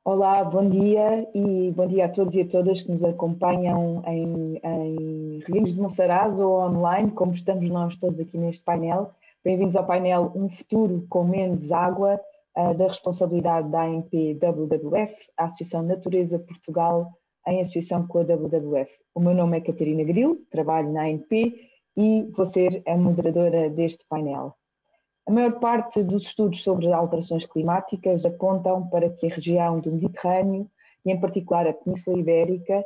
Olá, bom dia e bom dia a todos e a todas que nos acompanham em Reguengos de Monsaraz ou online, como estamos nós todos aqui neste painel. Bem-vindos ao painel Um Futuro com Menos Água, da responsabilidade da ANP WWF, a Associação Natureza Portugal, em associação com a WWF. O meu nome é Catarina Grilo, trabalho na ANP e vou ser a moderadora deste painel. A maior parte dos estudos sobre alterações climáticas apontam para que a região do Mediterrâneo, e em particular a Península Ibérica,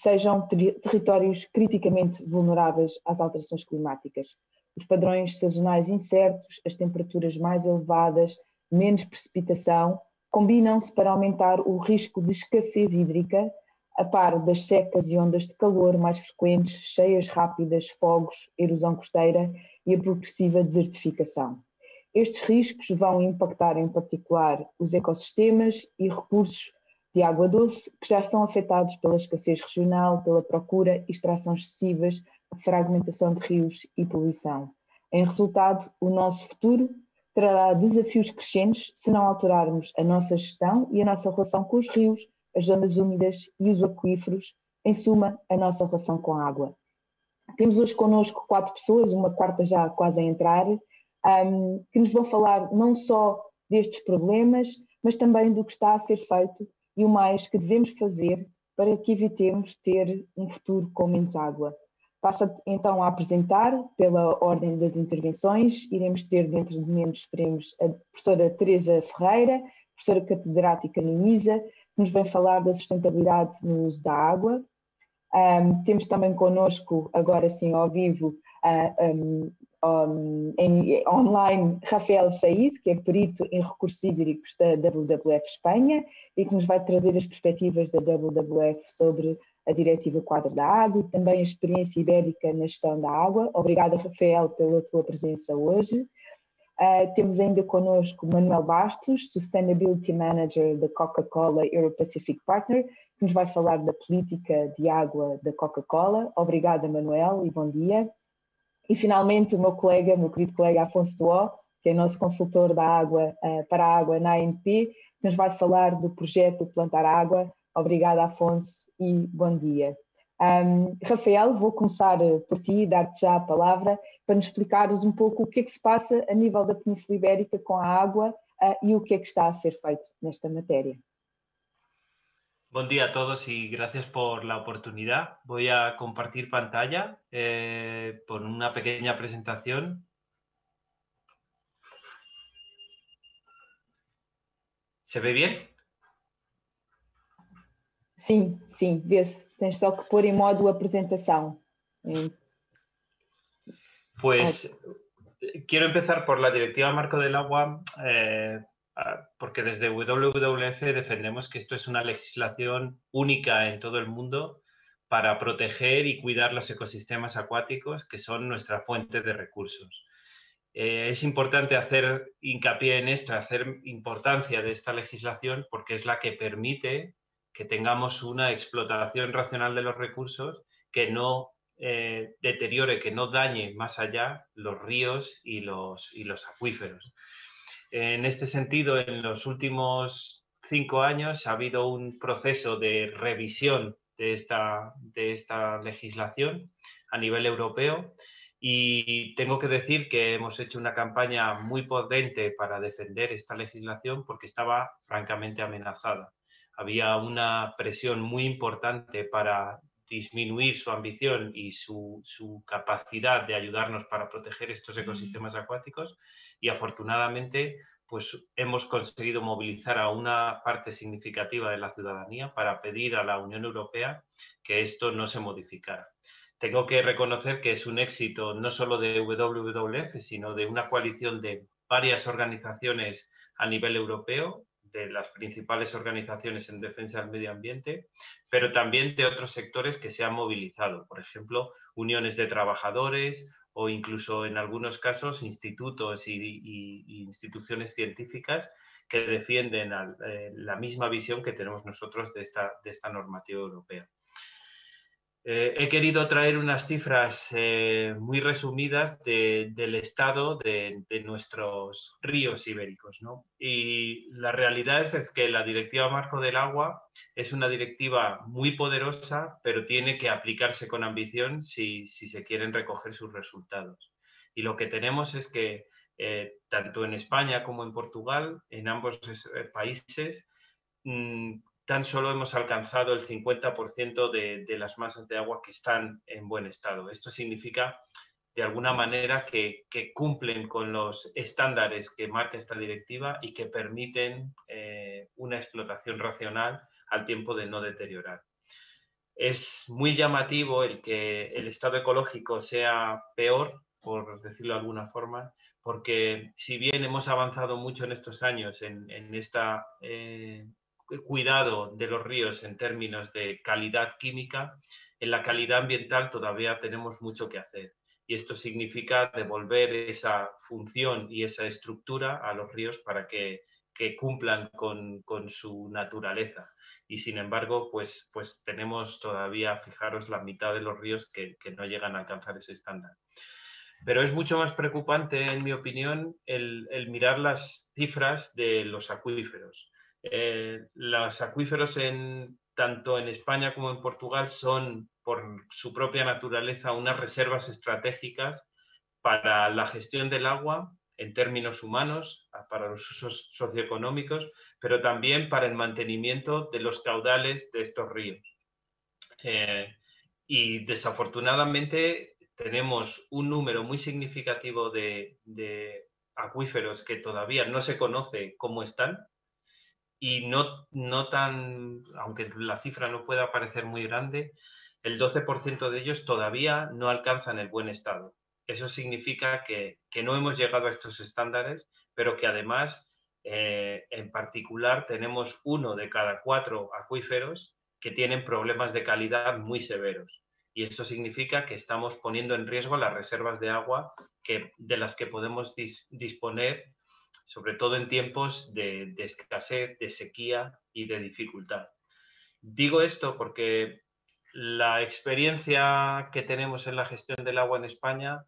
sejam territórios criticamente vulneráveis às alterações climáticas. Os padrões sazonais incertos, as temperaturas mais elevadas, menos precipitação, combinam-se para aumentar o risco de escassez hídrica, a par das secas e ondas de calor mais frequentes, cheias rápidas, fogos, erosão costeira e a progressiva desertificação. Estes riscos vão impactar em particular os ecossistemas e recursos de água doce que já são afetados pela escassez regional, pela procura e extrações excessivas, a fragmentação de rios e poluição. Em resultado, o nosso futuro trará desafios crescentes se não alterarmos a nossa gestão e a nossa relação com os rios, as zonas úmidas e os aquíferos, em suma, a nossa relação com a água. Temos hoje connosco 4 pessoas, uma quarta já quase a entrar, que nos vão falar não só destes problemas, mas também do que está a ser feito e o mais que devemos fazer para que evitemos ter um futuro com menos água. Passo então a apresentar, pela ordem das intervenções, iremos ter dentro de momentos, esperemos, a professora Teresa Ferreira, professora catedrática no INISA, que nos vai falar da sustentabilidade no uso da água. Temos também connosco, agora sim ao vivo, online, Rafael Saiz, que é perito em recursos hídricos da WWF Espanha e que nos vai trazer as perspectivas da WWF sobre a Diretiva Quadro da Água e também a experiência ibérica na gestão da água. Obrigada, Rafael, pela tua presença hoje. Temos ainda connosco Manuel Bastos, Sustainability Manager da Coca-Cola Euro-Pacific Partner, que nos vai falar da política de água da Coca-Cola. Obrigada, Manuel, e bom dia. E, finalmente, o meu querido colega Afonso Duó, que é nosso consultor da água, para a água na ANP, que nos vai falar do projeto Plantar Água. Obrigada, Afonso, e bom dia. Rafael, vou começar por ti, dar-te já a palavra, para nos explicares um pouco o que é que se passa a nível da Península Ibérica com a água e o que é que está a ser feito nesta matéria. Buen día a todos y gracias por la oportunidad. Voy a compartir pantalla por una pequeña presentación. ¿Se ve bien? Sim, vê-se. Tens só que pôr em modo apresentação. Pues quiero empezar por la Directiva Marco del Agua, porque desde WWF defendemos que esto es una legislación única en todo el mundo para proteger y cuidar los ecosistemas acuáticos, que son nuestra fuente de recursos. Es importante hacer hincapié en esto, hacer importancia de esta legislación, porque es la que permite que tengamos una explotación racional de los recursos que no deteriore, que no dañe más allá los ríos y los acuíferos. En este sentido, en los últimos 5 años ha habido un proceso de revisión de esta legislación a nivel europeo y tengo que decir que hemos hecho una campaña muy potente para defender esta legislación porque estaba francamente amenazada. Había una presión muy importante para disminuir su ambición y su capacidad de ayudarnos para proteger estos ecosistemas acuáticos y afortunadamente pues hemos conseguido movilizar a una parte significativa de la ciudadanía para pedir a la Unión Europea que esto no se modificara. Tengo que reconocer que es un éxito no solo de WWF, sino de una coalición de varias organizaciones a nivel europeo, de las principales organizaciones en defensa del medio ambiente, pero también de otros sectores que se han movilizado, por ejemplo, uniones de trabajadores o incluso en algunos casos institutos y instituciones científicas que defienden la misma visión que tenemos nosotros de esta normativa europea. He querido traer unas cifras muy resumidas del estado de nuestros ríos ibéricos, ¿no? Y la realidad es que la Directiva Marco del Agua es una directiva muy poderosa, pero tiene que aplicarse con ambición si se quieren recoger sus resultados. Y lo que tenemos es que tanto en España como en Portugal, en ambos países, tan solo hemos alcanzado el 50% de las masas de agua que están en buen estado. Esto significa, de alguna manera, que cumplen con los estándares que marca esta directiva y que permiten una explotación racional al tiempo de no deteriorar. Es muy llamativo el que el estado ecológico sea peor, por decirlo de alguna forma, porque si bien hemos avanzado mucho en estos años en esta cuidado de los ríos en términos de calidad química, en la calidad ambiental todavía tenemos mucho que hacer. Y esto significa devolver esa función y esa estructura a los ríos para que cumplan con su naturaleza. Y sin embargo, pues tenemos todavía, fijaros, la mitad de los ríos que no llegan a alcanzar ese estándar. Pero es mucho más preocupante, en mi opinión, el mirar las cifras de los acuíferos. Los acuíferos tanto en España como en Portugal son, por su propia naturaleza, unas reservas estratégicas para la gestión del agua en términos humanos, para los usos socioeconómicos, pero también para el mantenimiento de los caudales de estos ríos. Y desafortunadamente tenemos un número muy significativo de acuíferos que todavía no se conoce cómo están y no tan, aunque la cifra no pueda parecer muy grande, el 12% de ellos todavía no alcanzan el buen estado. Eso significa que no hemos llegado a estos estándares, pero que además, en particular, tenemos 1 de cada 4 acuíferos que tienen problemas de calidad muy severos. Y eso significa que estamos poniendo en riesgo las reservas de agua de las que podemos disponer, sobre todo en tiempos de escasez, de sequía y de dificultad. Digo esto porque la experiencia que tenemos en la gestión del agua en España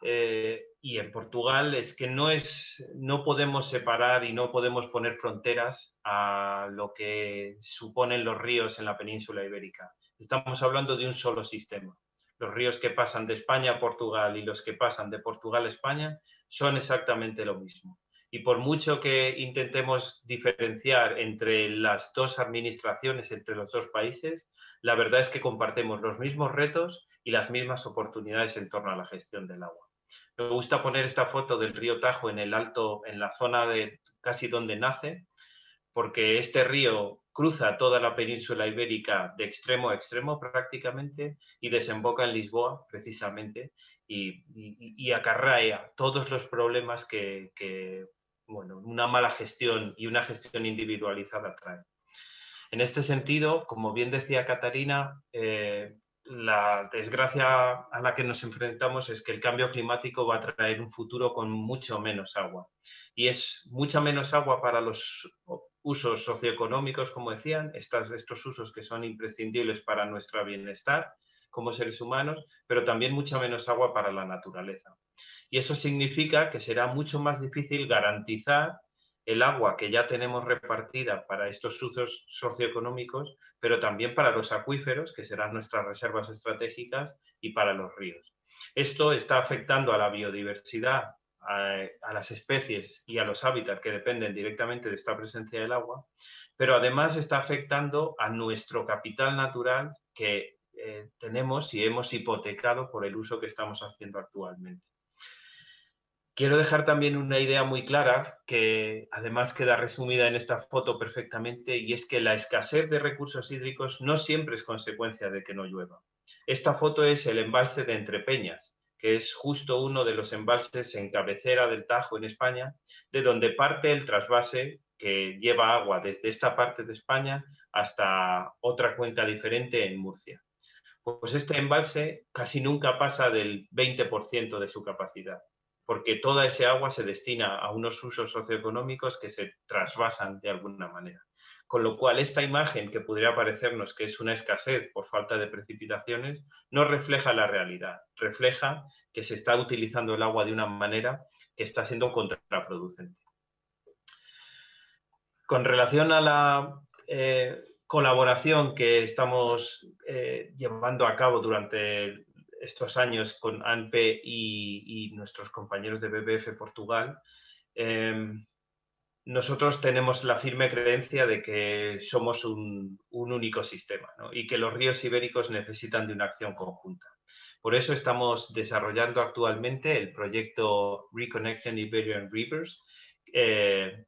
y en Portugal es que no podemos separar y no podemos poner fronteras a lo que suponen los ríos en la península ibérica. Estamos hablando de un solo sistema. Los ríos que pasan de España a Portugal y los que pasan de Portugal a España son exactamente lo mismo. Y por mucho que intentemos diferenciar entre las dos administraciones, entre los dos países, la verdad es que compartimos los mismos retos y las mismas oportunidades en torno a la gestión del agua. Me gusta poner esta foto del río Tajo en la zona de casi donde nace, porque este río cruza toda la península ibérica de extremo a extremo prácticamente y desemboca en Lisboa precisamente y acarrea todos los problemas que bueno, una mala gestión y una gestión individualizada traen. En este sentido, como bien decía Catarina, la desgracia a la que nos enfrentamos es que el cambio climático va a traer un futuro con mucho menos agua. Y es mucha menos agua para los usos socioeconómicos, como decían, estos usos que son imprescindibles para nuestro bienestar como seres humanos, pero también mucha menos agua para la naturaleza. Y eso significa que será mucho más difícil garantizar el agua que ya tenemos repartida para estos usos socioeconómicos, pero también para los acuíferos, que serán nuestras reservas estratégicas, y para los ríos. Esto está afectando a la biodiversidad, a las especies y a los hábitats que dependen directamente de esta presencia del agua, pero además está afectando a nuestro capital natural que tenemos y hemos hipotecado por el uso que estamos haciendo actualmente. Quiero dejar también una idea muy clara que además queda resumida en esta foto perfectamente, y es que la escasez de recursos hídricos no siempre es consecuencia de que no llueva. Esta foto es el embalse de Entrepeñas, que es justo uno de los embalses en cabecera del Tajo en España, de donde parte el trasvase que lleva agua desde esta parte de España hasta otra cuenca diferente en Murcia. Pues este embalse casi nunca pasa del 20% de su capacidad, porque toda ese agua se destina a unos usos socioeconómicos que se trasvasan de alguna manera. Con lo cual, esta imagen que podría parecernos que es una escasez por falta de precipitaciones, no refleja la realidad, refleja que se está utilizando el agua de una manera que está siendo contraproducente. Con relación a la colaboración que estamos llevando a cabo durante estos años con ANPE y nuestros compañeros de BBF Portugal, nosotros tenemos la firme creencia de que somos un único sistema, ¿no? Y que los ríos ibéricos necesitan de una acción conjunta. Por eso estamos desarrollando actualmente el proyecto Reconnecting Iberian Rivers,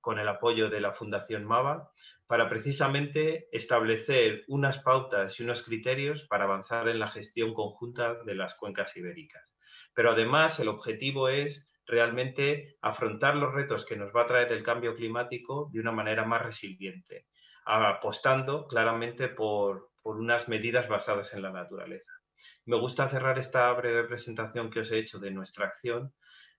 con el apoyo de la Fundación MAVA, para precisamente establecer unas pautas y unos criterios para avanzar en la gestión conjunta de las cuencas ibéricas. Pero además el objetivo es realmente afrontar los retos que nos va a traer el cambio climático de una manera más resiliente, apostando claramente por unas medidas basadas en la naturaleza. Me gusta cerrar esta breve presentación que os he hecho de nuestra acción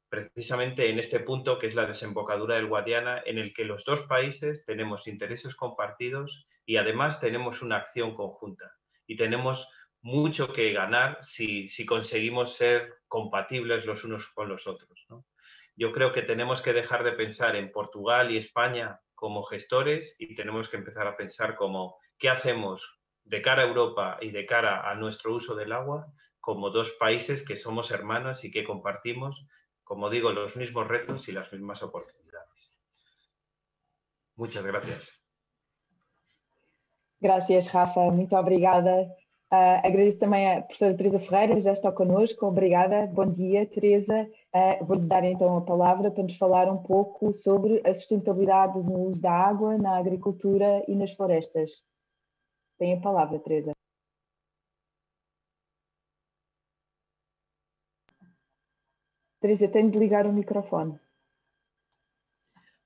precisamente en este punto, que es la desembocadura del Guadiana, en el que los dos países tenemos intereses compartidos y además tenemos una acción conjunta. Y tenemos mucho que ganar si conseguimos ser compatibles los unos con los otros, ¿no? Yo creo que tenemos que dejar de pensar en Portugal y España como gestores y tenemos que empezar a pensar como qué hacemos de cara a Europa y de cara a nuestro uso del agua como dos países que somos hermanos y que compartimos, como digo, los mismos retos y las mismas oportunidades. Muchas gracias. Gracias, Rafa. Muito obrigada. Agradeço também a professora Teresa Ferreira, que já está connosco. Obrigada. Bom dia, Teresa. Vou-lhe dar então a palavra para nos falar um pouco sobre a sustentabilidade no uso da água, na agricultura e nas florestas. Tem a palavra, Teresa. Teresa, tenho de ligar o microfone.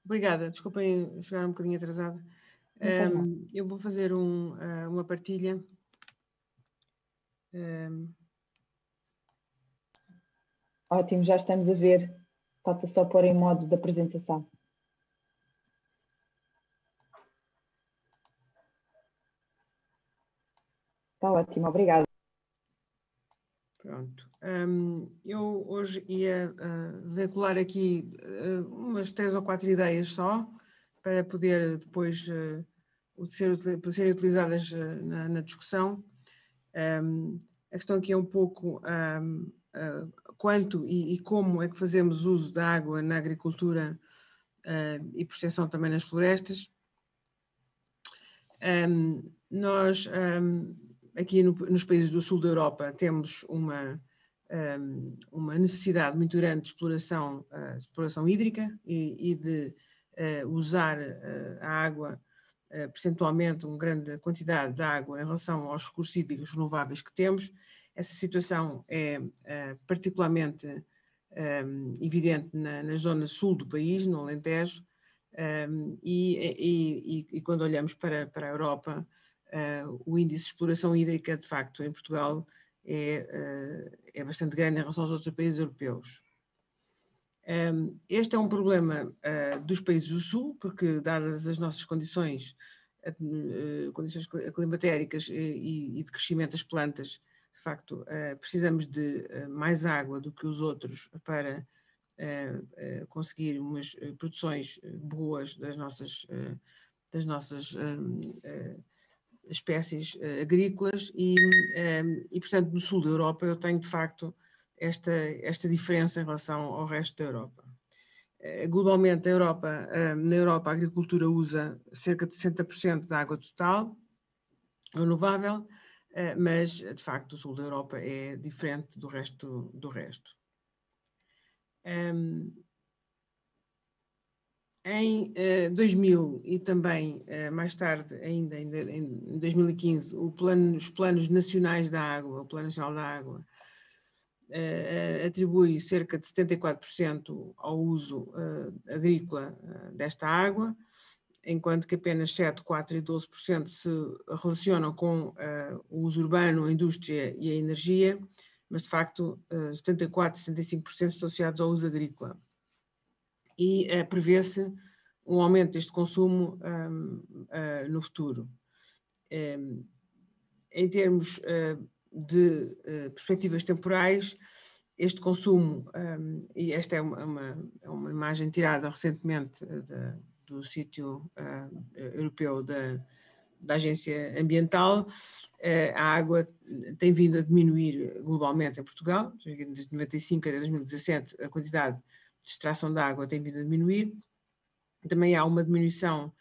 Obrigada, desculpem chegar um bocadinho atrasada. Eu vou fazer uma partilha. Ótimo, já estamos a ver. Falta só pôr em modo de apresentação. Está ótimo, obrigada. Pronto. Eu hoje ia veicular aqui umas 3 ou 4 ideias só, para poder depois serem utilizadas na discussão. A questão aqui é um pouco quanto e como é que fazemos uso da água na agricultura e proteção também nas florestas. Nós, aqui nos países do sul da Europa, temos uma necessidade muito grande de exploração hídrica e de usar a água, percentualmente, uma grande quantidade de água em relação aos recursos hídricos renováveis que temos. Essa situação é particularmente evidente na zona sul do país, no Alentejo, e quando olhamos para a Europa, o índice de exploração hídrica, de facto, em Portugal é bastante grande em relação aos outros países europeus. Este é um problema dos países do Sul, porque, dadas as nossas condições climatéricas e de crescimento das plantas, de facto, precisamos de mais água do que os outros para conseguir umas produções boas das nossas espécies agrícolas e, portanto, no sul da Europa eu tenho, de facto, esta diferença em relação ao resto da Europa. Globalmente, na Europa, a agricultura usa cerca de 60% da água total renovável, mas, de facto, o sul da Europa é diferente do resto. Em 2000 e também mais tarde, ainda em 2015, os planos nacionais da água, o Plano Nacional da Água, atribui cerca de 74% ao uso agrícola desta água, enquanto que apenas 7%, 4% e 12% se relacionam com o uso urbano, a indústria e a energia, mas de facto 74%, 75% estão associados ao uso agrícola. E prevê-se um aumento deste consumo no futuro. Em termos de perspectivas temporais, este consumo, e esta é uma imagem tirada recentemente do sítio europeu da Agência Ambiental, a água tem vindo a diminuir globalmente em Portugal, desde 95 a 2017 a quantidade de extração de água tem vindo a diminuir. Também há uma diminuição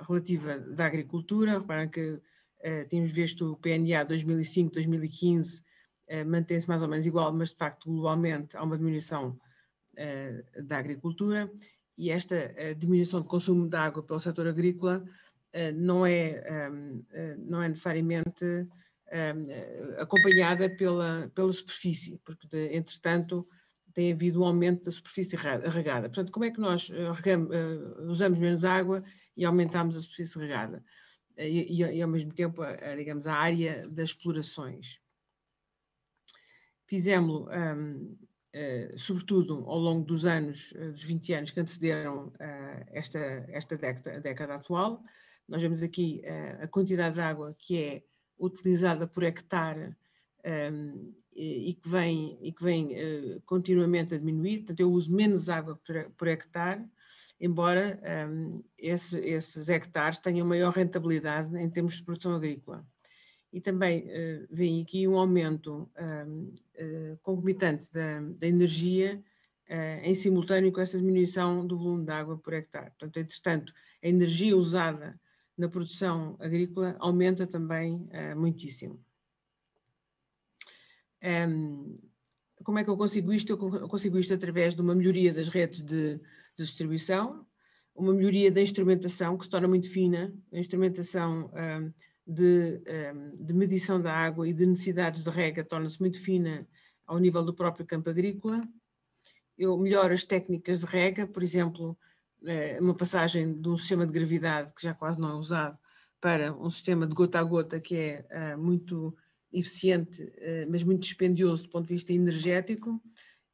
relativa da agricultura. Reparem que tínhamos visto o PNA 2005-2015 mantém-se mais ou menos igual, mas de facto globalmente há uma diminuição da agricultura, e esta diminuição de consumo de água pelo setor agrícola não é necessariamente acompanhada pela superfície, porque entretanto tem havido um aumento da superfície regada. Portanto, como é que nós usamos menos água e aumentamos a superfície regada? E ao mesmo tempo, digamos, a área das explorações. Fizemos-lo, sobretudo, ao longo dos anos, dos 20 anos que antecederam esta década atual. Nós vemos aqui a quantidade de água que é utilizada por hectare e que vem continuamente a diminuir. Portanto, eu uso menos água por hectare, embora esses hectares tenham maior rentabilidade em termos de produção agrícola. E também vem aqui um aumento concomitante da energia em simultâneo com essa diminuição do volume de água por hectare. Portanto, entretanto, a energia usada na produção agrícola aumenta também muitíssimo. Como é que eu consigo isto? Eu consigo isto através de uma melhoria das redes de distribuição, uma melhoria da instrumentação, que se torna muito fina, a instrumentação de medição da água e de necessidades de rega torna-se muito fina ao nível do próprio campo agrícola. Eu melhoro as técnicas de rega, por exemplo, uma passagem de um sistema de gravidade, que já quase não é usado, para um sistema de gota a gota, que é muito eficiente, mas muito dispendioso do ponto de vista energético.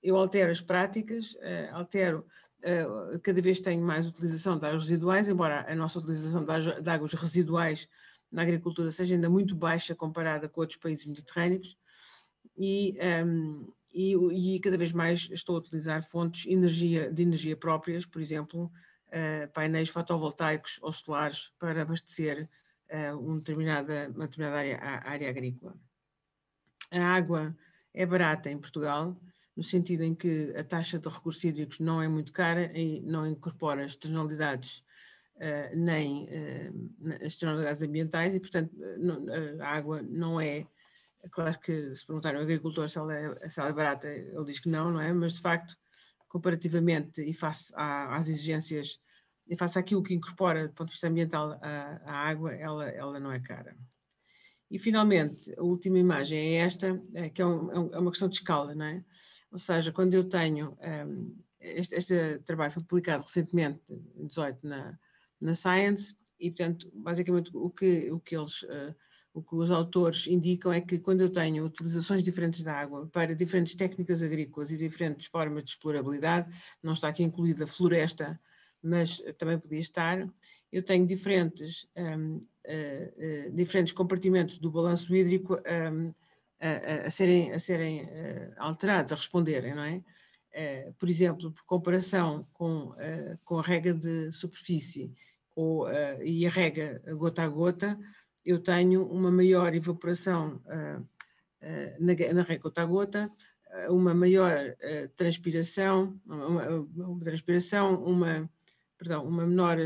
Eu altero as práticas, cada vez tenho mais utilização de águas residuais, embora a nossa utilização de águas residuais na agricultura seja ainda muito baixa comparada com outros países mediterrâneos, e cada vez mais estou a utilizar fontes de energia próprias, por exemplo, painéis fotovoltaicos ou solares para abastecer uma determinada área agrícola. A água é barata em Portugal, no sentido em que a taxa de recursos hídricos não é muito cara e não incorpora externalidades nem externalidades ambientais, e portanto a água não é, claro que se perguntarem ao agricultor se ela é barata, ele diz que não é? Mas de facto, comparativamente e face às exigências e face àquilo que incorpora do ponto de vista ambiental a água, ela não é cara. E finalmente, a última imagem é esta, que é uma questão de escala, não é? Ou seja, quando eu tenho, este trabalho foi publicado recentemente, em 2018, na Science, e portanto, basicamente o que os autores indicam é que quando eu tenho utilizações diferentes da água para diferentes técnicas agrícolas e diferentes formas de explorabilidade, não está aqui incluída a floresta, mas também podia estar, eu tenho diferentes compartimentos do balanço hídrico a serem alterados, a responderem, não é? Por exemplo, por comparação com a rega de superfície e a rega gota a gota, eu tenho uma maior evaporação na rega gota a gota, uma maior transpiração, uma maior transpiração, uma menor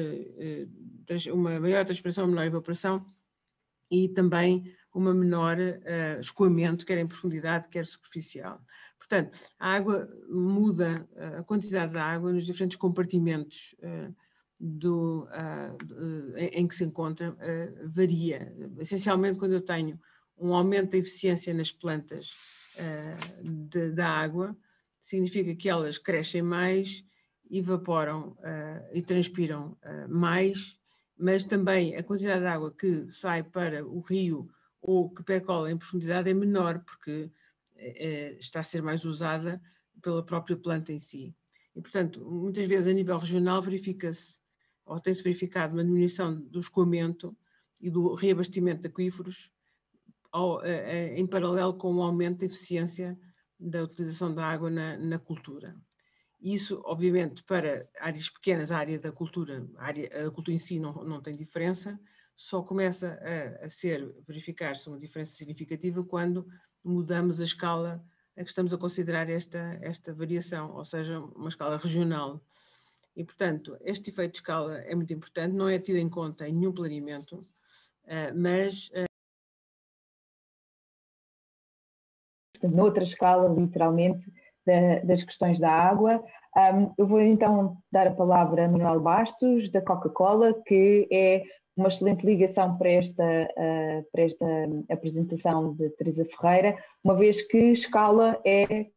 evaporação e também uma menor escoamento, quer em profundidade, quer superficial. Portanto, a água muda, a quantidade de água nos diferentes compartimentos em que se encontra varia. Essencialmente, quando eu tenho um aumento da eficiência nas plantas da água, significa que elas crescem mais, evaporam e transpiram mais, mas também a quantidade de água que sai para o rio ou que percola em profundidade é menor, porque está a ser mais usada pela própria planta em si. E, portanto, muitas vezes a nível regional verifica-se, ou tem-se verificado, uma diminuição do escoamento e do reabastecimento de aquíferos em paralelo com o aumento da eficiência da utilização da água na cultura. Isso, obviamente, para áreas pequenas, a área da cultura, a cultura em si não tem diferença, só começa a verificar-se uma diferença significativa quando mudamos a escala a que estamos a considerar esta variação, ou seja, uma escala regional. E, portanto, este efeito de escala é muito importante, não é tido em conta em nenhum planeamento, mas... noutra escala, literalmente, das questões da água. Eu vou então dar a palavra a Manuel Bastos, da Coca-Cola, que é uma excelente ligação para esta apresentação de Teresa Ferreira, uma vez que escala é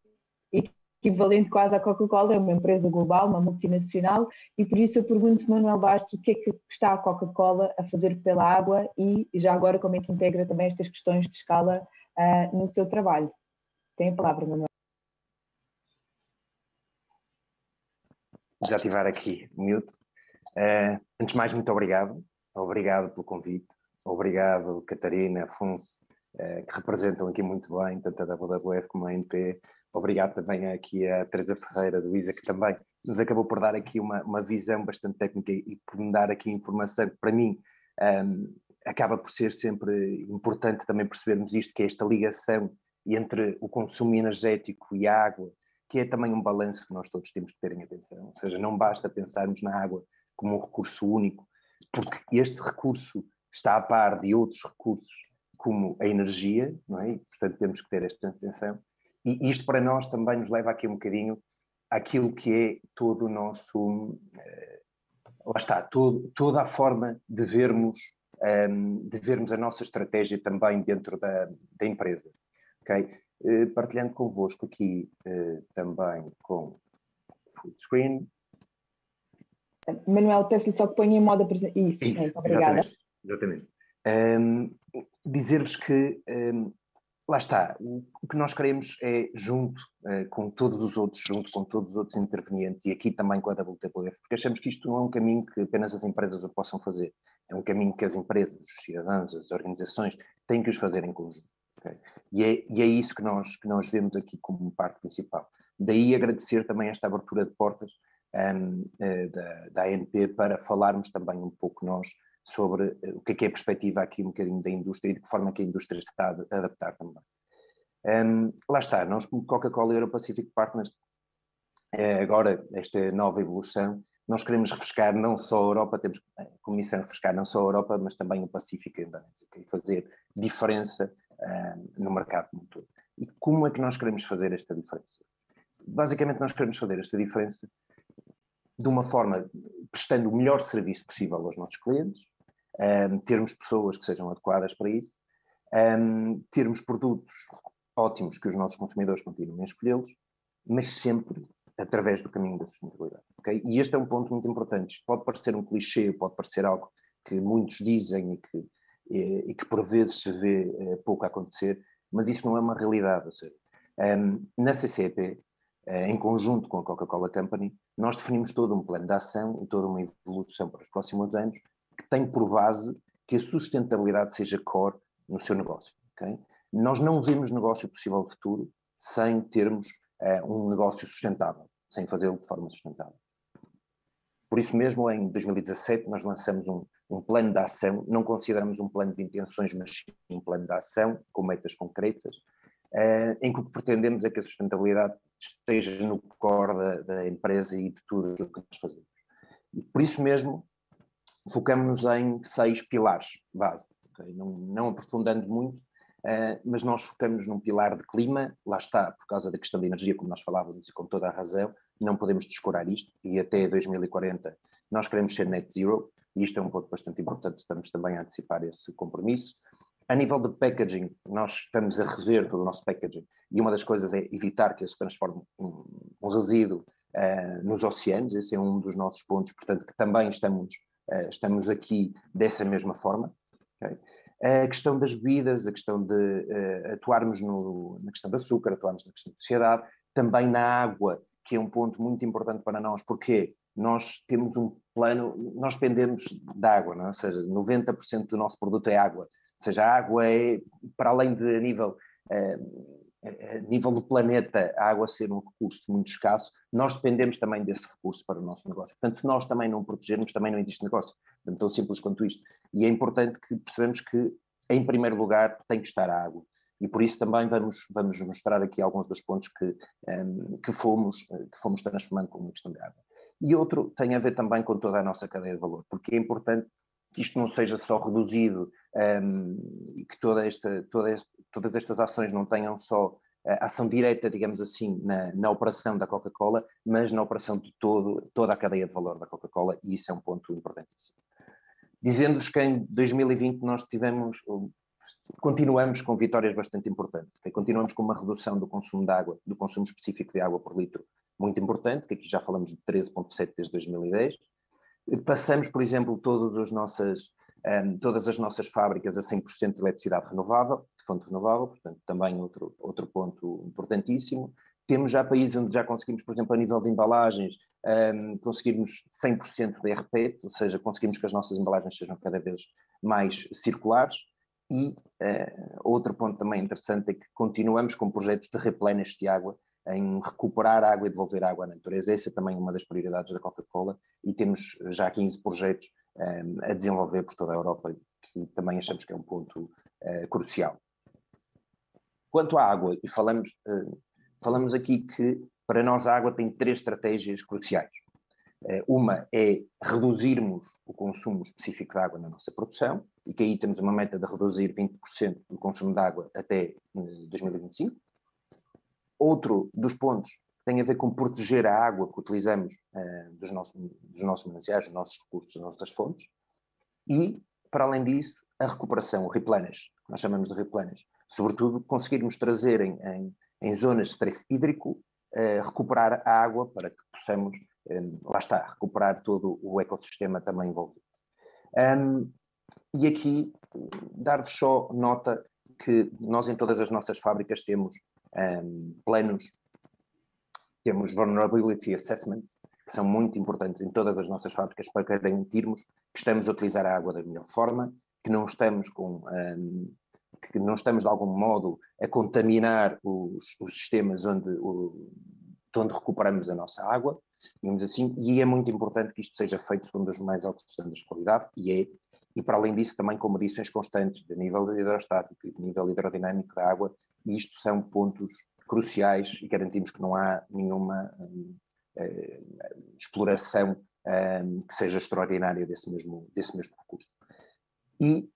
equivalente quase à Coca-Cola, é uma empresa global, uma multinacional, e por isso eu pergunto, Manuel Bastos, o que é que está a Coca-Cola a fazer pela água e já agora como é que integra também estas questões de escala no seu trabalho. Tem a palavra, Manuel. Desativar aqui o mute. Antes de mais, muito obrigado. Obrigado pelo convite. Obrigado, Catarina, Afonso, que representam aqui muito bem, tanto a WWF como a ANP. Obrigado também aqui a Teresa Ferreira, do ISA, que também nos acabou por dar aqui uma visão bastante técnica e por me dar aqui informação que, para mim, acaba por ser sempre importante também percebermos isto, que é esta ligação entre o consumo energético e a água, que é também um balanço que nós todos temos que ter em atenção. Ou seja, não basta pensarmos na água como um recurso único, porque este recurso está a par de outros recursos, como a energia, não é? E, portanto, temos que ter esta atenção. E isto para nós também nos leva aqui um bocadinho àquilo que é todo o nosso... lá está, toda a forma de vermos a nossa estratégia também dentro da empresa. Okay? Partilhando convosco aqui também com full screen. Manuel, peço-lhe só que ponha em modo apresentação. Isso, obrigada. Exatamente. Dizer-vos que, lá está, o que nós queremos é, junto com todos os outros intervenientes, e aqui também com a WWF, porque achamos que isto não é um caminho que apenas as empresas o possam fazer, é um caminho que as empresas, os cidadãos, as organizações têm que os fazer em conjunto. Okay? E é isso que nós vemos aqui como parte principal. Daí agradecer também esta abertura de portas da ANP para falarmos também um pouco nós sobre o que é a perspectiva aqui um bocadinho da indústria e de que forma que a indústria se está a adaptar também. Lá está, nós como Coca-Cola Euro Pacific Partners, agora esta nova evolução, nós queremos refrescar não só a Europa, temos como missão refrescar não só a Europa, mas também o Pacífico e a Indonésia, okay? Fazer diferença no mercado como todo. E como é que nós queremos fazer esta diferença? Basicamente nós queremos fazer esta diferença de uma forma, prestando o melhor serviço possível aos nossos clientes, termos pessoas que sejam adequadas para isso, termos produtos ótimos que os nossos consumidores continuem a escolhê-los, mas sempre através do caminho da sustentabilidade. Okay? E este é um ponto muito importante. Isto pode parecer um clichê, pode parecer algo que muitos dizem e que por vezes se vê pouco acontecer, mas isso não é uma realidade. Ou seja, na CCEP, em conjunto com a Coca-Cola Company, nós definimos todo um plano de ação e toda uma evolução para os próximos anos que tem por base que a sustentabilidade seja core no seu negócio. Okay? Nós não vemos negócio possível de futuro sem termos um negócio sustentável, sem fazê-lo de forma sustentável. Por isso mesmo, em 2017, nós lançamos um plano de ação, não consideramos um plano de intenções, mas um plano de ação com metas concretas, em que o que pretendemos é que a sustentabilidade esteja no core da empresa e de tudo aquilo que nós fazemos. E por isso mesmo, focamos-nos em 6 pilares base, okay? Não aprofundando muito, mas nós focamos num pilar de clima, lá está, por causa da questão da energia, como nós falávamos e com toda a razão, não podemos descurar isto, e até 2040 nós queremos ser net zero, e isto é um ponto bastante importante, estamos também a antecipar esse compromisso. A nível de packaging, nós estamos a rever todo o nosso packaging, e uma das coisas é evitar que ele se transforme um resíduo nos oceanos, esse é um dos nossos pontos, portanto, que também estamos aqui dessa mesma forma. Okay? A questão das bebidas, a questão de atuarmos na questão do açúcar, atuarmos na questão da sociedade, também na água, que é um ponto muito importante para nós, porque nós temos um plano, nós dependemos da água, não é? Ou seja, 90% do nosso produto é água. Ou seja, a água é, para além de a nível do planeta, a água ser um recurso muito escasso, nós dependemos também desse recurso para o nosso negócio. Portanto, se nós também não protegermos, também não existe negócio. Portanto, tão simples quanto isto. E é importante que percebamos que, em primeiro lugar, tem que estar a água. E por isso também vamos mostrar aqui alguns dos pontos que fomos transformando com a questão de água. E outro tem a ver também com toda a nossa cadeia de valor, porque é importante que isto não seja só reduzido e que todas estas ações não tenham só ação direta, digamos assim, na operação da Coca-Cola, mas na operação de toda a cadeia de valor da Coca-Cola, e isso é um ponto importantíssimo. Dizendo-vos que em 2020 nós continuamos com vitórias bastante importantes. Continuamos com uma redução do consumo de água, do consumo específico de água por litro, muito importante, que aqui já falamos de 13,7 desde 2010. Passamos, por exemplo, todas as nossas fábricas a 100% de eletricidade renovável, de fonte renovável, portanto também outro ponto importantíssimo. Temos já países onde já conseguimos, por exemplo, a nível de embalagens, conseguirmos 100% de RPET, ou seja, conseguimos que as nossas embalagens sejam cada vez mais circulares. E outro ponto também interessante é que continuamos com projetos de replenish de água, em recuperar água e devolver água à natureza. Essa é também uma das prioridades da Coca-Cola, e temos já 15 projetos a desenvolver por toda a Europa, que também achamos que é um ponto crucial. Quanto à água, e falamos aqui que para nós a água tem 3 estratégias cruciais. Uma é reduzirmos o consumo específico de água na nossa produção, e que aí temos uma meta de reduzir 20% do consumo de água até 2025. Outro dos pontos tem a ver com proteger a água que utilizamos dos nossos mananciais, dos nossos recursos, das nossas fontes. E, para além disso, a recuperação, o replenish, nós chamamos de replenish. Sobretudo, conseguirmos trazer em zonas de stress hídrico, recuperar a água para que possamos, lá está, recuperar todo o ecossistema também envolvido. E aqui, dar-vos só nota que nós em todas as nossas fábricas temos planos, temos vulnerability assessments, que são muito importantes em todas as nossas fábricas para garantirmos que estamos a utilizar a água da melhor forma, que não estamos de algum modo a contaminar os sistemas onde recuperamos a nossa água, digamos assim, e é muito importante que isto seja feito segundo os mais altos estándares de qualidade, e para além disso também com medições constantes de nível hidrostático e de nível hidrodinâmico da água, e isto são pontos cruciais, e garantimos que não há nenhuma exploração que seja extraordinária desse mesmo recurso. E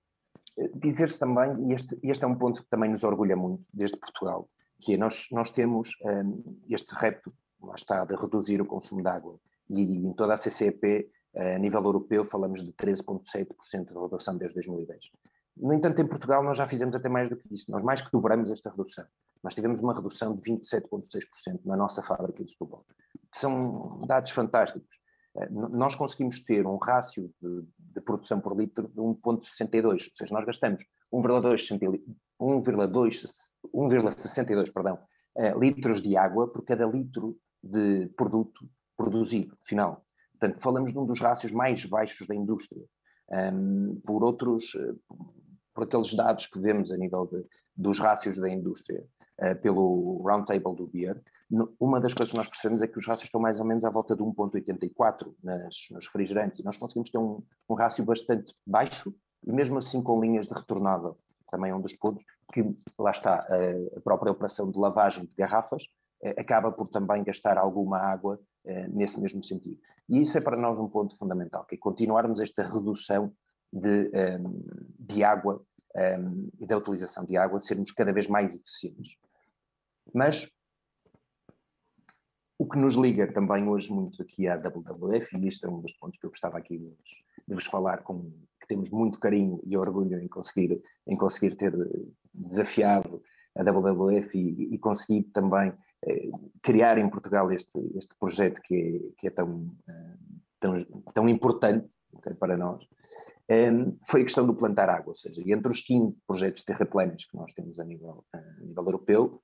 dizer-se também, e este é um ponto que também nos orgulha muito desde Portugal, que é nós temos este repto, lá está, de reduzir o consumo de água, e em toda a CCEP, a nível europeu, falamos de 13,7% de redução desde 2010. No entanto, em Portugal nós já fizemos até mais do que isso, nós mais que dobramos esta redução. Nós tivemos uma redução de 27,6% na nossa fábrica de Setúbal, que são dados fantásticos. Nós conseguimos ter um rácio de produção por litro de 1,62, ou seja, nós gastamos 1,62 litros de água por cada litro de produto produzido, final. Portanto, falamos de um dos rácios mais baixos da indústria. Por aqueles dados que vemos a nível dos rácios da indústria, pelo Roundtable do Beer, uma das coisas que nós percebemos é que os rácios estão mais ou menos à volta de 1,84 nos refrigerantes, e nós conseguimos ter um rácio bastante baixo, e mesmo assim com linhas de retornável. Também é um dos pontos que, lá está, a própria operação de lavagem de garrafas acaba por também gastar alguma água nesse mesmo sentido. E isso é para nós um ponto fundamental, que é continuarmos esta redução de água e da utilização de água, de sermos cada vez mais eficientes. Mas o que nos liga também hoje muito aqui à WWF, e este é um dos pontos que eu gostava aqui de vos falar, que temos muito carinho e orgulho em conseguir ter desafiado a WWF e conseguir também criar em Portugal este projeto que é tão importante, okay, para nós, foi a questão do plantar água, ou seja, entre os 15 projetos de replenish que nós temos a nível europeu,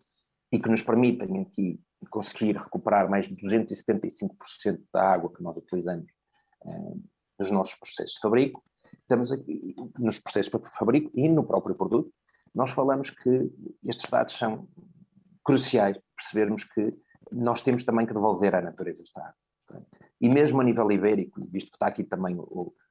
e que nos permitem aqui conseguir recuperar mais de 275% da água que nós utilizamos nos nossos processos de fabrico. Estamos aqui nos processos de fabrico e no próprio produto. Nós falamos que estes dados são cruciais, percebermos que nós temos também que devolver à natureza esta água. Okay? E mesmo a nível ibérico, visto que está aqui também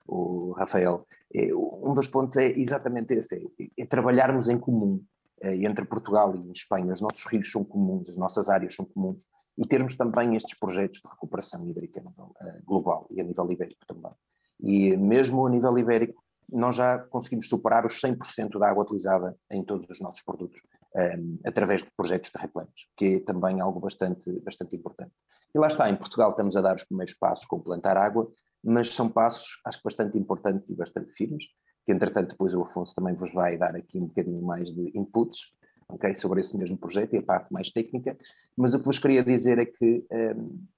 o Rafael, um dos pontos é exatamente esse, é trabalharmos em comum entre Portugal e Espanha. Os nossos rios são comuns, as nossas áreas são comuns, e termos também estes projetos de recuperação hídrica a nível global e a nível ibérico também. E mesmo a nível ibérico, nós já conseguimos superar os 100% da água utilizada em todos os nossos produtos, através de projetos de replantes, que é também algo bastante importante. E lá está, em Portugal estamos a dar os primeiros passos com plantar água, mas são passos, acho que bastante importantes e bastante firmes, que entretanto depois o Afonso também vos vai dar aqui um bocadinho mais de inputs, okay, sobre esse mesmo projeto e a parte mais técnica, mas o que vos queria dizer é que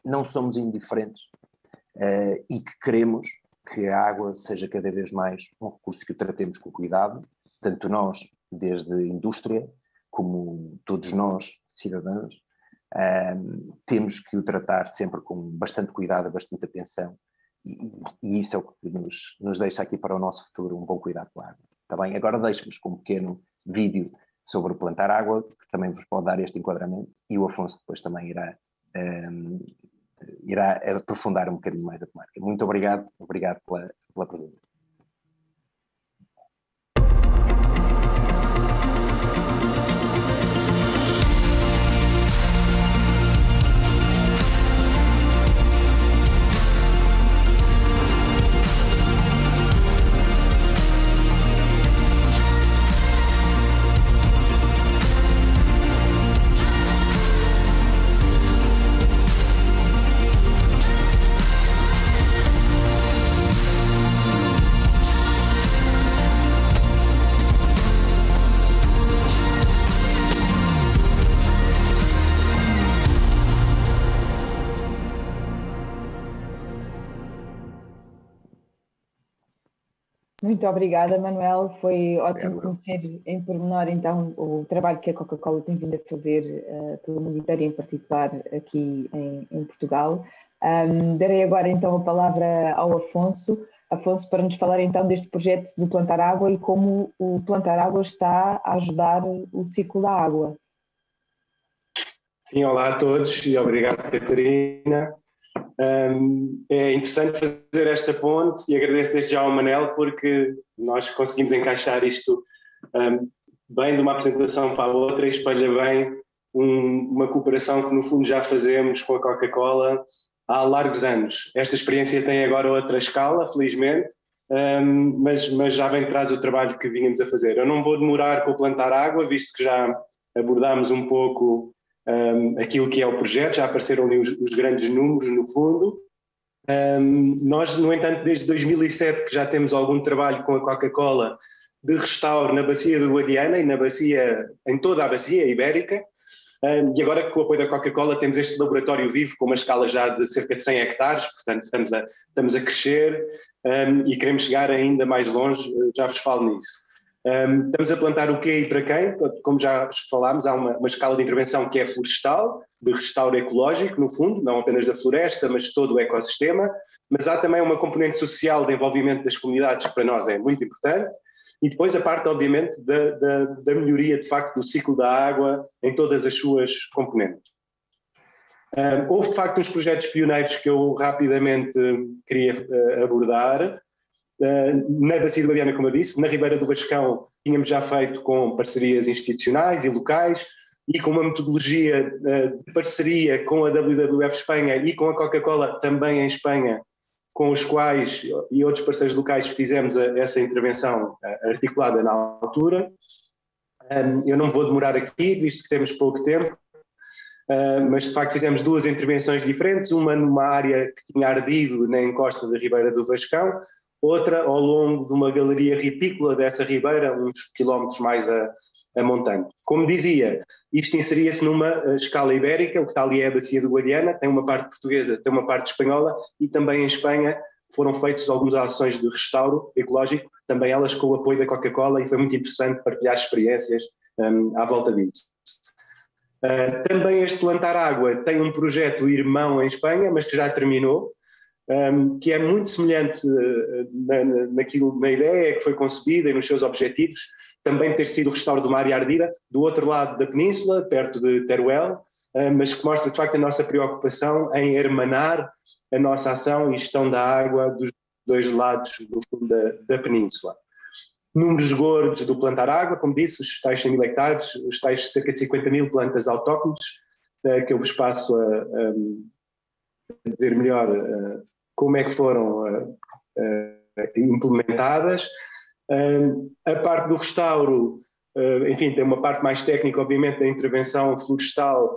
não somos indiferentes e que queremos que a água seja cada vez mais um recurso que tratemos com cuidado, tanto nós, desde a indústria, como todos nós, cidadãos, temos que o tratar sempre com bastante cuidado, bastante atenção, e isso é o que nos deixa aqui para o nosso futuro, um bom cuidado com a água. Está bem? Agora deixo-vos com um pequeno vídeo sobre plantar água, que também vos pode dar este enquadramento, e o Afonso depois também irá aprofundar um bocadinho mais a temática. Muito obrigado pela presença. Muito obrigada, Manuel. Foi ótimo conhecer em pormenor, então, o trabalho que a Coca-Cola tem vindo a fazer pelo mundo inteiro, em particular aqui em Portugal. Darei agora, então, a palavra ao Afonso. Afonso, para nos falar, então, deste projeto do Plantar Água e como o Plantar Água está a ajudar o ciclo da água. Sim, olá a todos e obrigado, Catarina. É interessante fazer esta ponte e agradeço desde já ao Manel porque nós conseguimos encaixar isto bem de uma apresentação para a outra e espelha bem uma cooperação que no fundo já fazemos com a Coca-Cola há largos anos. Esta experiência tem agora outra escala, felizmente, mas já vem traz o trabalho que vínhamos a fazer. Eu não vou demorar com o Plantar Água, visto que já abordámos um pouco aquilo que é o projeto, já apareceram ali os grandes números no fundo. Nós, no entanto, desde 2007 que já temos algum trabalho com a Coca-Cola de restauro na bacia do Guadiana e em toda a bacia ibérica, e agora com o apoio da Coca-Cola temos este laboratório vivo com uma escala já de cerca de 100 hectares, portanto estamos a crescer e queremos chegar ainda mais longe, já vos falo nisso. Estamos a plantar o quê e para quem? Como já falámos, há uma escala de intervenção que é florestal, de restauro ecológico, no fundo, não apenas da floresta, mas todo o ecossistema, mas há também uma componente social de envolvimento das comunidades que para nós é muito importante, e depois a parte, obviamente, da melhoria, de facto, do ciclo da água em todas as suas componentes. Houve, de facto, uns projetos pioneiros que eu rapidamente queria abordar. Na Bacia do Guadiana, como eu disse, na Ribeira do Vascão tínhamos já feito com parcerias institucionais e locais e com uma metodologia de parceria com a WWF Espanha e com a Coca-Cola também em Espanha, com os quais e outros parceiros locais fizemos essa intervenção articulada na altura. Eu não vou demorar aqui, visto que temos pouco tempo, mas de facto fizemos duas intervenções diferentes, uma numa área que tinha ardido na encosta da Ribeira do Vascão, outra ao longo de uma galeria ripícola dessa ribeira, uns quilómetros mais a montante. Como dizia, isto inseria-se numa escala ibérica, o que está ali é a Bacia do Guadiana, tem uma parte portuguesa, tem uma parte espanhola, e também em Espanha foram feitas algumas ações de restauro ecológico, também elas com o apoio da Coca-Cola, e foi muito interessante partilhar experiências à volta disso. Também este Plantar Água tem um projeto irmão em Espanha, mas que já terminou, que é muito semelhante na ideia que foi concebida e nos seus objetivos, também ter sido o restauro de uma área ardida do outro lado da península, perto de Teruel, mas que mostra de facto a nossa preocupação em hermanar a nossa ação e gestão da água dos dois lados da península. Números gordos do Plantar Água, como disse, os tais 100 mil hectares, os tais cerca de 50 mil plantas autóctones, que eu vos passo a dizer melhor como é que foram implementadas. A parte do restauro, enfim, tem uma parte mais técnica, obviamente, da intervenção florestal,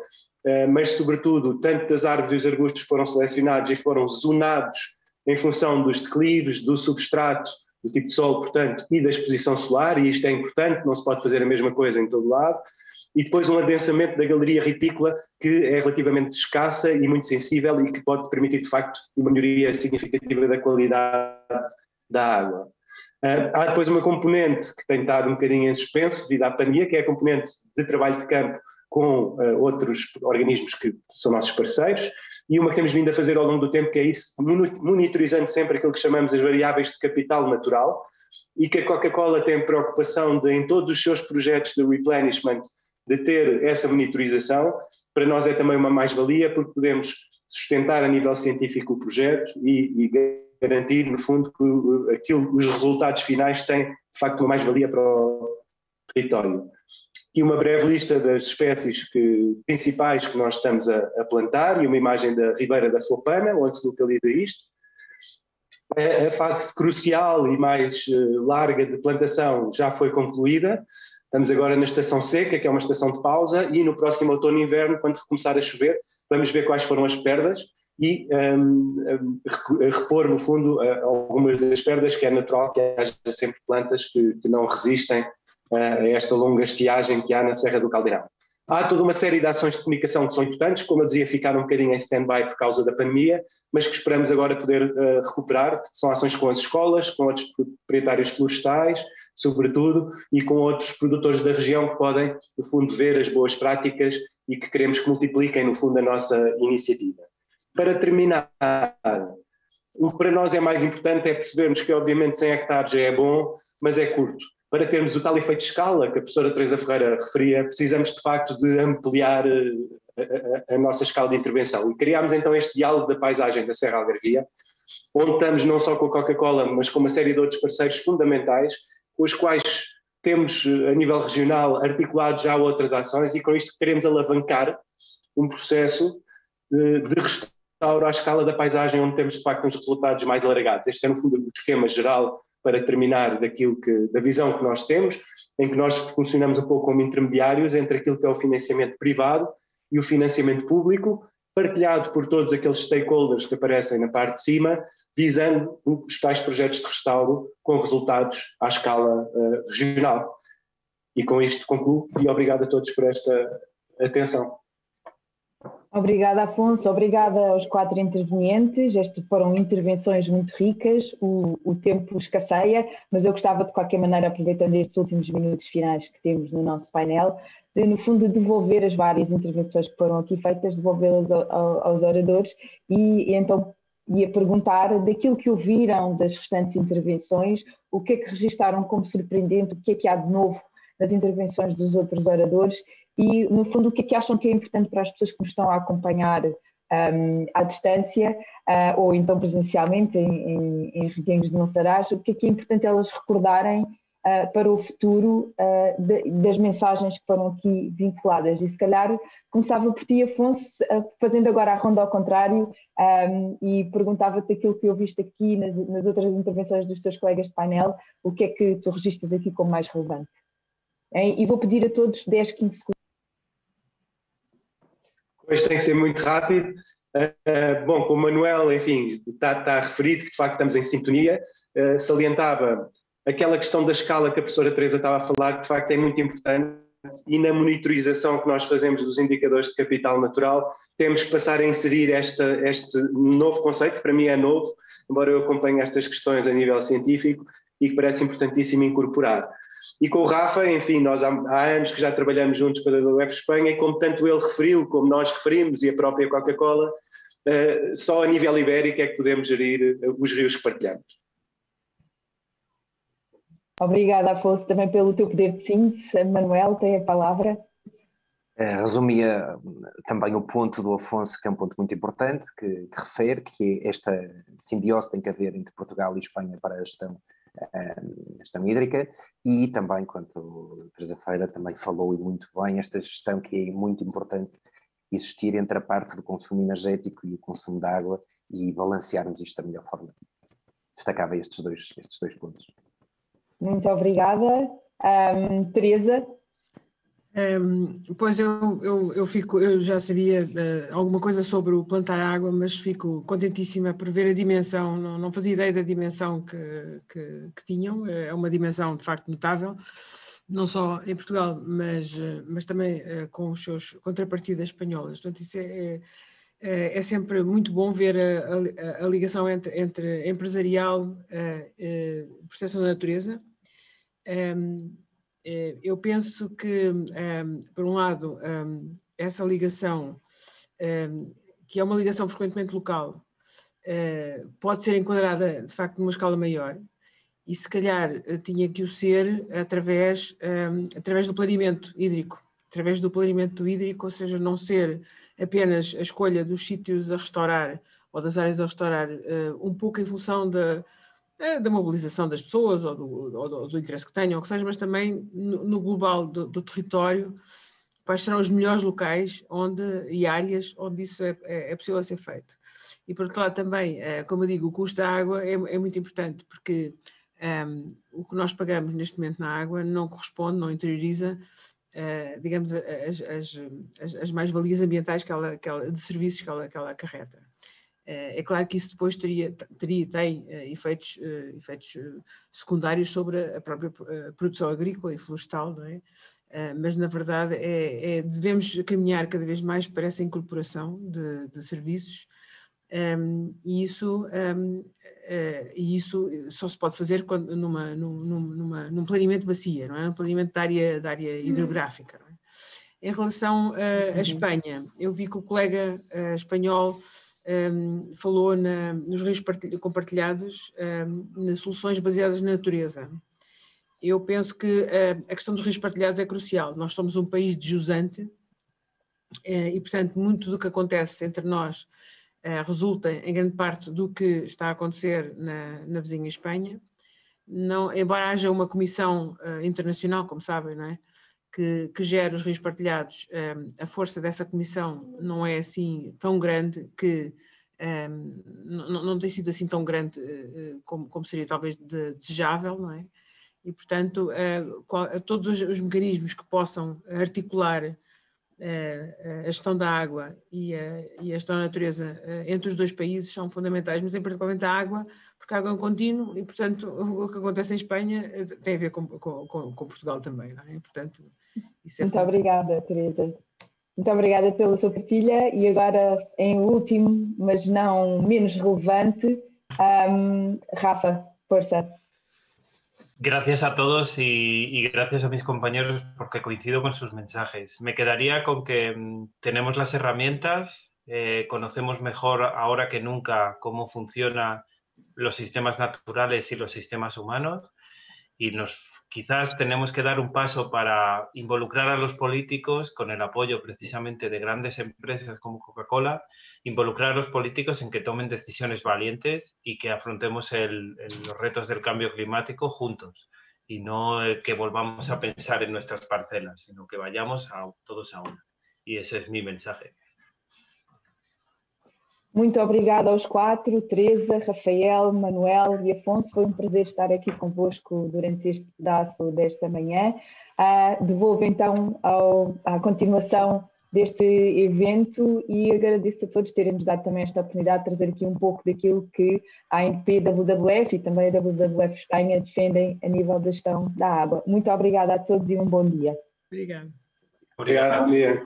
mas, sobretudo, tanto das árvores e os arbustos foram selecionados e foram zonados em função dos declives, do substrato, do tipo de solo, portanto, e da exposição solar, e isto é importante, não se pode fazer a mesma coisa em todo lado. E depois um adensamento da galeria ripícola, que é relativamente escassa e muito sensível e que pode permitir, de facto, uma melhoria significativa da qualidade da água. Há depois uma componente que tem estado um bocadinho em suspenso devido à pandemia, que é a componente de trabalho de campo com outros organismos que são nossos parceiros, e uma que temos vindo a fazer ao longo do tempo, que é isso, monitorizando sempre aquilo que chamamos as variáveis de capital natural, e que a Coca-Cola tem preocupação de, em todos os seus projetos de replenishment, de ter essa monitorização. Para nós é também uma mais-valia, porque podemos sustentar a nível científico o projeto e garantir, no fundo, que os resultados finais têm, de facto, uma mais-valia para o território. Aqui uma breve lista das espécies principais que nós estamos a plantar e uma imagem da Ribeira da Flopana, onde se localiza isto. A fase crucial e mais larga de plantação já foi concluída. Estamos agora na estação seca, que é uma estação de pausa, e no próximo outono e inverno, quando começar a chover, vamos ver quais foram as perdas e repor, no fundo, algumas das perdas, que é natural que haja sempre plantas que não resistem a esta longa estiagem que há na Serra do Caldeirão. Há toda uma série de ações de comunicação que são importantes, como eu dizia, ficaram um bocadinho em stand-by por causa da pandemia, mas que esperamos agora poder recuperar. São ações com as escolas, com outros proprietários florestais, sobretudo, e com outros produtores da região que podem, no fundo, ver as boas práticas e que queremos que multipliquem, no fundo, a nossa iniciativa. Para terminar, o que para nós é mais importante é percebermos que, obviamente, 100 hectares já é bom, mas é curto. Para termos o tal efeito de escala que a professora Teresa Ferreira referia, precisamos de facto de ampliar a nossa escala de intervenção. E criámos então este diálogo da paisagem da Serra Algarvia, onde estamos não só com a Coca-Cola, mas com uma série de outros parceiros fundamentais, com os quais temos a nível regional articulado já outras ações, e com isto queremos alavancar um processo de restauro à escala da paisagem, onde temos de facto uns resultados mais alargados. Este é no fundo o esquema geral para terminar da visão que nós temos, em que nós funcionamos um pouco como intermediários entre aquilo que é o financiamento privado e o financiamento público, partilhado por todos aqueles stakeholders que aparecem na parte de cima, visando os tais projetos de restauro com resultados à escala regional. E com isto concluo e obrigado a todos por esta atenção. Obrigada, Afonso. Obrigada aos 4 intervenientes. Estas foram intervenções muito ricas. O tempo escasseia, mas eu gostava, de qualquer maneira, aproveitando estes últimos minutos finais que temos no nosso painel, de, no fundo, devolver as várias intervenções que foram aqui feitas, devolvê-las aos oradores e então ia perguntar daquilo que ouviram das restantes intervenções, o que é que registaram como surpreendente, o que é que há de novo nas intervenções dos outros oradores e, no fundo, o que é que acham que é importante para as pessoas que nos estão a acompanhar à distância ou então presencialmente em Reguengos de Monsaraz, o que é importante elas recordarem para o futuro das mensagens que foram aqui vinculadas. E se calhar começava por ti, Afonso, fazendo agora a ronda ao contrário e perguntava-te aquilo que ouviste aqui nas outras intervenções dos teus colegas de painel, o que é que tu registras aqui como mais relevante? E vou pedir a todos 10, 15 segundos. Hoje tem que ser muito rápido. Bom, como o Manuel, enfim, está referido que de facto estamos em sintonia, salientava aquela questão da escala que a professora Teresa estava a falar, que de facto é muito importante, e na monitorização que nós fazemos dos indicadores de capital natural, temos que passar a inserir este novo conceito, que para mim é novo, embora eu acompanhe estas questões a nível científico, e que parece importantíssimo incorporar. E com o Rafa, enfim, nós há anos que já trabalhamos juntos com a WWF Espanha e como tanto ele referiu, como nós referimos e a própria Coca-Cola, só a nível ibérico é que podemos gerir os rios que partilhamos. Obrigada, Afonso, também pelo teu poder de síntese. Manuel, tem a palavra. Resumia também o ponto do Afonso, que é um ponto muito importante, que refere que esta simbiose tem que haver entre Portugal e Espanha para a gestão hídrica, e também, quanto a Teresa Feira também falou e muito bem, esta gestão que é muito importante existir entre a parte do consumo energético e o consumo de água e balancearmos isto da melhor forma. Destacava estes dois pontos. Muito obrigada. Teresa? Pois eu já sabia alguma coisa sobre o plantar água, mas fico contentíssima por ver a dimensão, não fazia ideia da dimensão que tinham, é uma dimensão de facto notável, não só em Portugal, mas também com os seus contrapartidas espanholas. Portanto, isso é sempre muito bom ver a ligação entre empresarial e proteção da natureza. Eu penso que, por um lado, essa ligação, que é uma ligação frequentemente local, pode ser enquadrada, de facto, numa escala maior, e se calhar tinha que o ser através do planeamento hídrico. Através do planeamento hídrico, ou seja, não ser apenas a escolha dos sítios a restaurar ou das áreas a restaurar, um pouco em função da mobilização das pessoas ou do interesse que tenham, ou que seja, mas também no global do território, quais serão os melhores locais e áreas onde isso é possível ser feito. E por outro lado também, como eu digo, o custo da água é muito importante, porque o que nós pagamos neste momento na água não corresponde, não interioriza, digamos, as mais-valias ambientais de serviços que ela acarreta. É claro que isso depois tem efeitos secundários sobre a própria produção agrícola e florestal, não é? Mas na verdade devemos caminhar cada vez mais para essa incorporação de serviços, e isso só se pode fazer num planeamento de bacia, não é? Num planeamento da área hidrográfica. Não é? Em relação à Espanha, eu vi que o colega espanhol falou nos rios compartilhados, nas soluções baseadas na natureza. Eu penso que a questão dos rios partilhados é crucial. Nós somos um país de jusante e, portanto, muito do que acontece entre nós resulta em grande parte do que está a acontecer na vizinha Espanha. Embora haja uma comissão internacional, como sabem, não é? Que gera os rios partilhados, a força dessa comissão não é assim tão grande não tem sido assim tão grande como seria talvez desejável, não é? E, portanto, todos os mecanismos que possam articular a gestão da água e a gestão da natureza entre os dois países são fundamentais, mas principalmente a água, porque a água é um contínuo e, portanto, o que acontece em Espanha tem a ver com Portugal também, não é? Portanto, isso é muito obrigada, Teresa. Muito obrigada pela sua partilha e agora, em último, mas não menos relevante, Rafa, força. Gracias a todos y gracias a mis compañeros porque coincido con sus mensajes. Me quedaría con que tenemos las herramientas, conocemos mejor ahora que nunca cómo funcionan los sistemas naturales y los sistemas humanos y quizás tenemos que dar un paso para involucrar a los políticos con el apoyo precisamente de grandes empresas como Coca-Cola, involucrar a los políticos en que tomen decisiones valientes y que afrontemos los retos del cambio climático juntos y no que volvamos a pensar en nuestras parcelas, sino que vayamos todos a una. Y ese es mi mensaje. Muito obrigada aos quatro, Teresa, Rafael, Manuel e Afonso. Foi um prazer estar aqui convosco durante este pedaço desta manhã. Devolvo então à continuação deste evento e agradeço a todos terem-nos dado também esta oportunidade de trazer aqui um pouco daquilo que a ANP, a WWF e também a WWF Espanha defendem a nível da gestão da água. Muito obrigada a todos e um bom dia. Obrigado. Obrigado, bom dia.